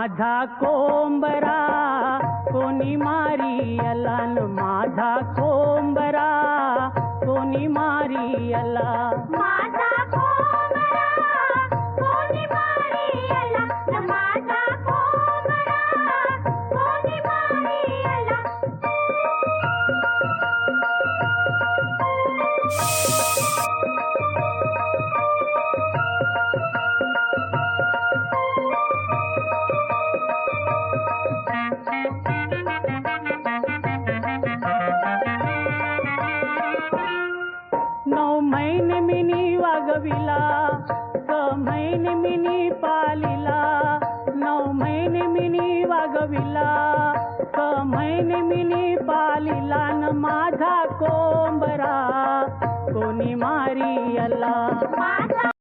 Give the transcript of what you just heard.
माझा कोंबरा कोणी मारियला न माझा कोंबरा कोणी मारियला. माझा कोंबरा कोणी मारियला न माझा कोंबरा कोणी मारियला. नऊ महिने मिनी वागविला, 6 महिने मिनी पालिला. 9 महिने मिनी वागविला, 6 महिने मिनी पालिला न माझा कोंबरा कोणी मारियला.